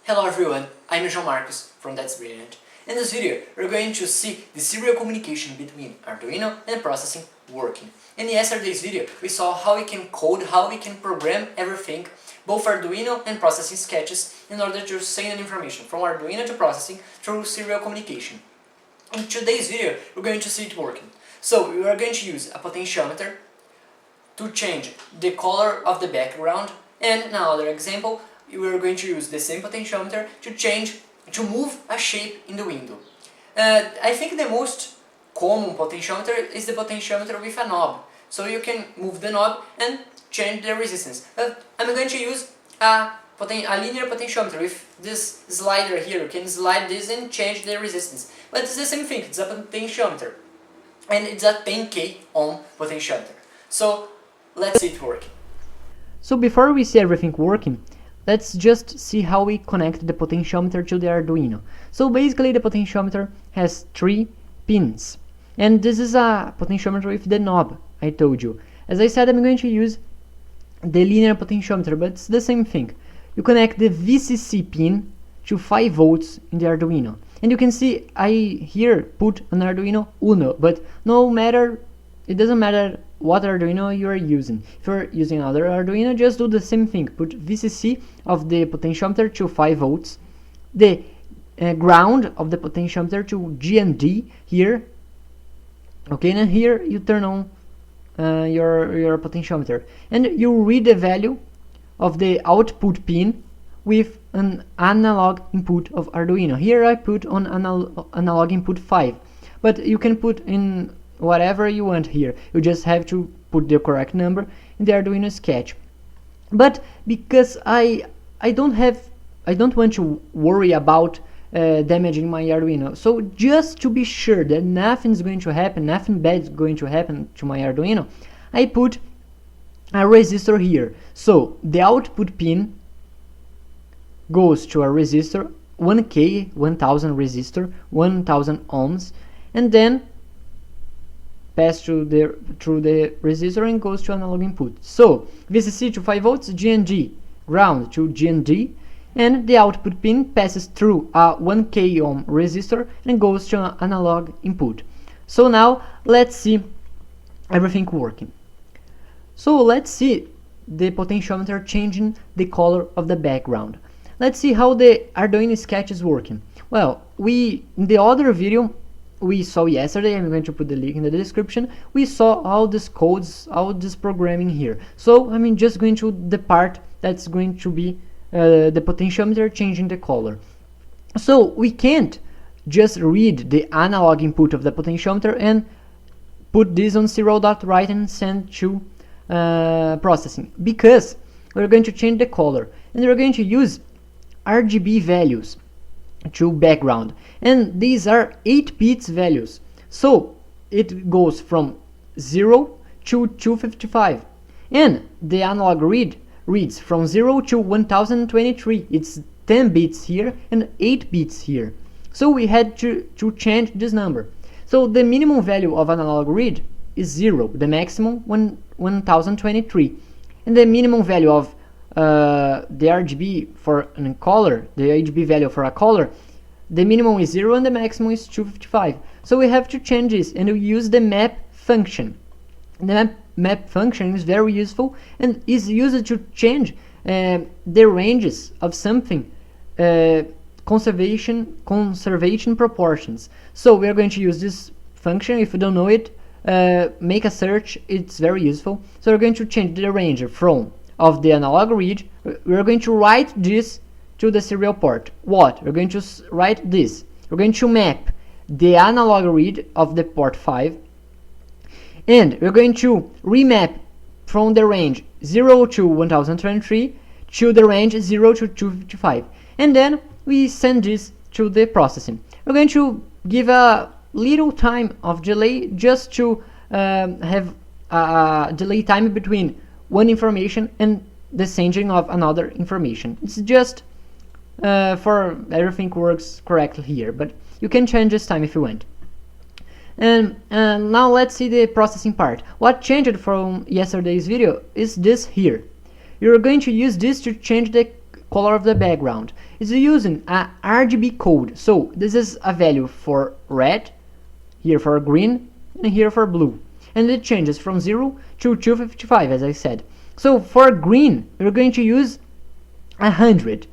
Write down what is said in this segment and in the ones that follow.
Hello everyone, I'm João from That's Brilliant. In this video, we're going to see the serial communication between Arduino and processing working. In yesterday's video, we saw how we can code, how we can program everything, both Arduino and processing sketches, in order to send information from Arduino to processing through serial communication. In today's video, we're going to see it working. So, we are going to use a potentiometer to change the color of the background, and another example, we are going to use the same potentiometer to move a shape in the window. I think the most common potentiometer is the potentiometer with a knob, so you can move the knob and change the resistance. I'm going to use a linear potentiometer with this slider here. You can slide this and change the resistance, but it's the same thing. It's a potentiometer, and it's a 10k ohm potentiometer. So let's see it working. So before we see everything working, let's just see how we connect the potentiometer to the Arduino. So basically the potentiometer has 3 pins, and this is a potentiometer with the knob I told you. As I said, I'm going to use the linear potentiometer, but it's the same thing. You connect the VCC pin to 5 volts in the Arduino, and you can see I here put an Arduino Uno, but it doesn't matter what Arduino you are using. If you're using another Arduino, just do the same thing. Put VCC of the potentiometer to 5 volts, the ground of the potentiometer to G and D here. Okay, and here you turn on your potentiometer, and you read the value of the output pin with an analog input of Arduino. Here I put on analog input 5, but you can put in whatever you want here. You just have to put the correct number in the Arduino sketch. But because I don't want to worry about damaging my Arduino, so just to be sure that nothing's going to happen, nothing bad is going to happen to my Arduino, I put a resistor here. So the output pin goes to a resistor, 1K, 1000 resistor, 1000 ohms, and then pass through the resistor and goes to analog input. So VCC to 5 volts, GND, ground to GND, and the output pin passes through a 1K ohm resistor and goes to analog input. So now let's see everything working. So let's see the potentiometer changing the color of the background. Let's see how the Arduino sketch is working. Well, in the other video we saw yesterday, I'm going to put the link in the description, we saw all these codes, all this programming here. So I'm just going to the part that's going to be the potentiometer changing the color. So we can't just read the analog input of the potentiometer and put this on serial.write and send to processing, because we're going to change the color, and we're going to use RGB values to background, and these are 8 bits values, so it goes from 0 to 255, and the analog reads from 0 to 1023. It's 10 bits here and 8 bits here, so we had to change this number. So the minimum value of analog read is 0, the maximum 1023, and the minimum value of the RGB for a color, the RGB value for a color, the minimum is 0 and the maximum is 255. So we have to change this, and we use the map function. The map function is very useful and is used to change the ranges of something, conservation proportions. So we are going to use this function. If you don't know it, make a search, it's very useful. So we're going to change the range from of the analog read. We're going to write this to the serial port. What? We're going to write this. We're going to map the analog read of the port 5, and we're going to remap from the range 0 to 1023 to the range 0 to 255, and then we send this to the processing. We're going to give a little time of delay just to have a delay time between one information and the sending of another information. It's just for everything works correctly here, but you can change this time if you want. And now let's see the processing part. What changed from yesterday's video is this here. You're going to use this to change the color of the background is using a RGB code. So this is a value for red, here for green, and here for blue. And it changes from 0 to 255, as I said. So for green, we're going to use 100.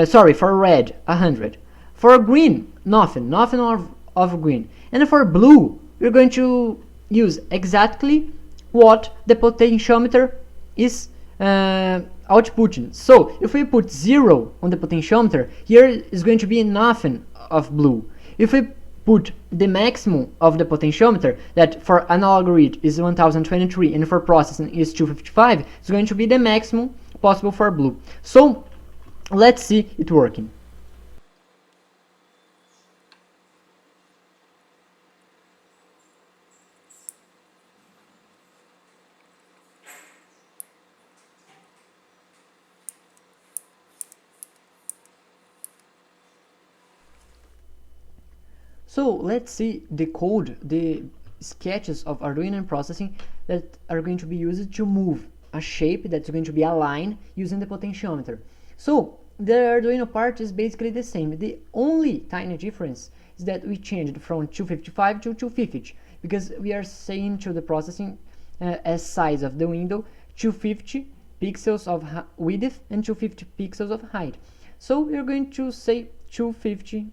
For red, 100. For green, nothing of green. And for blue, we're going to use exactly what the potentiometer is outputting. So if we put 0 on the potentiometer, here is going to be nothing of blue. If we put the maximum of the potentiometer, that for analog read is 1023 and for processing is 255, it's going to be the maximum possible for blue. So let's see it working. So let's see the code, the sketches of Arduino and Processing that are going to be used to move a shape that's going to be a line using the potentiometer. So the Arduino part is basically the same. The only tiny difference is that we changed from 255 to 250 because we are saying to the processing as size of the window 250 pixels of width and 250 pixels of height. So we're going to say 250.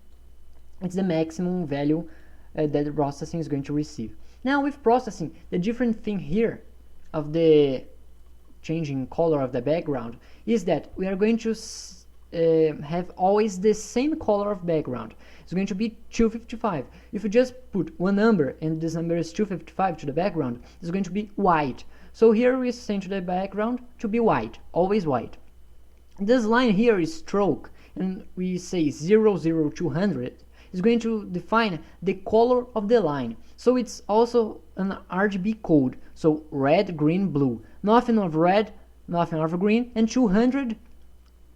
It's the maximum value that the processing is going to receive. Now with processing, the different thing here of the changing color of the background is that we are going to have always the same color of background. It's going to be 255. If you just put one number and this number is 255 to the background, it's going to be white. So here we send to the background to be white, always white. This line here is stroke, and we say 00200 is going to define the color of the line. So it's also an RGB code. So red, green, blue. Nothing of red, nothing of green, and 200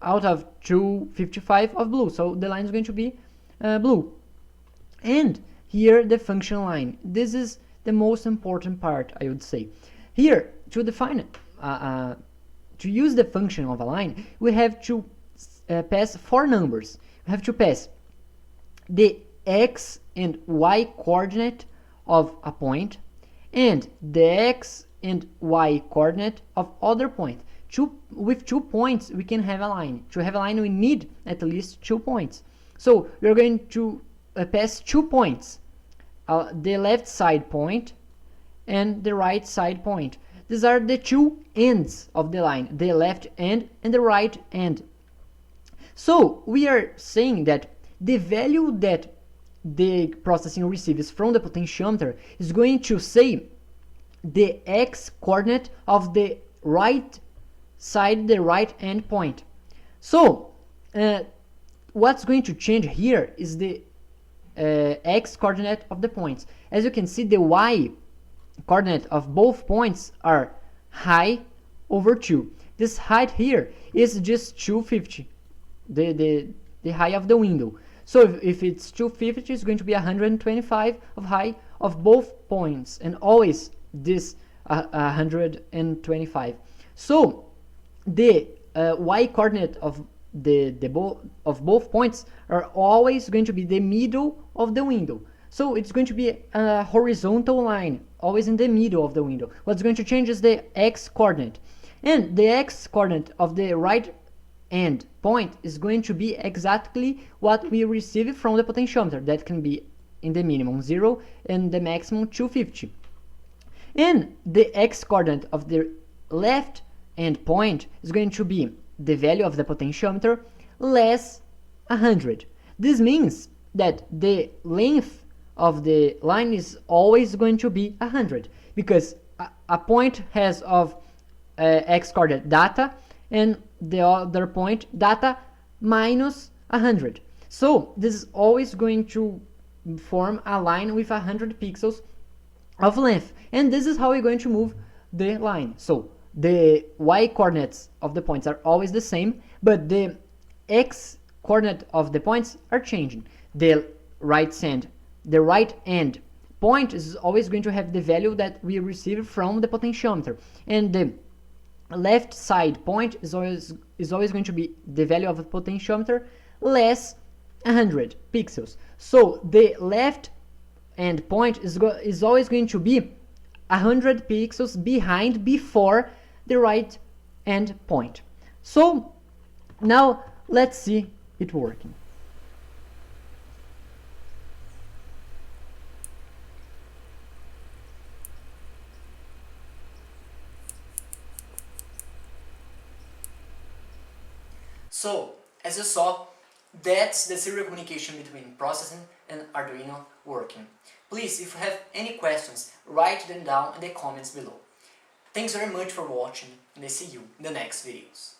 out of 255 of blue. So the line is going to be blue. And here the function line. This is the most important part, I would say. Here, to define to use the function of a line, we have to pass 4 numbers. We have to pass the x and y coordinate of a point and the x and y coordinate of other point. With 2 points we can have a line. To have a line we need at least 2 points. So we are going to pass 2 points, the left side point and the right side point. These are the 2 ends of the line, the left end and the right end. So we are saying that the value that the processing receives from the potentiometer is going to say the x coordinate of the right side, the right end point. So what's going to change here is the x coordinate of the points. As you can see, the y coordinate of both points are high over 2. This height here is just 250, the height of the window. So if it's 250, it's going to be 125 of height of both points, and always this 125. So the y coordinate of both points are always going to be the middle of the window. So it's going to be a horizontal line, always in the middle of the window. What's going to change is the x coordinate, and the x coordinate of the right end point is going to be exactly what we receive from the potentiometer. That can be in the minimum 0 and the maximum 250. And the x coordinate of the left end point is going to be the value of the potentiometer less 100. This means that the length of the line is always going to be 100, because a point has of x coordinate data and the other point data minus 100. So this is always going to form a line with 100 pixels of length, and this is how we're going to move the line. So the y coordinates of the points are always the same, but the x coordinate of the points are changing. The right end point is always going to have the value that we receive from the potentiometer, and the left side point is always going to be the value of the potentiometer less 100 pixels. So the left end point is always going to be 100 pixels behind before the right end point. So now let's see it working. So, as you saw, that's the serial communication between Processing and Arduino working. Please, if you have any questions, write them down in the comments below. Thanks very much for watching, and I see you in the next videos.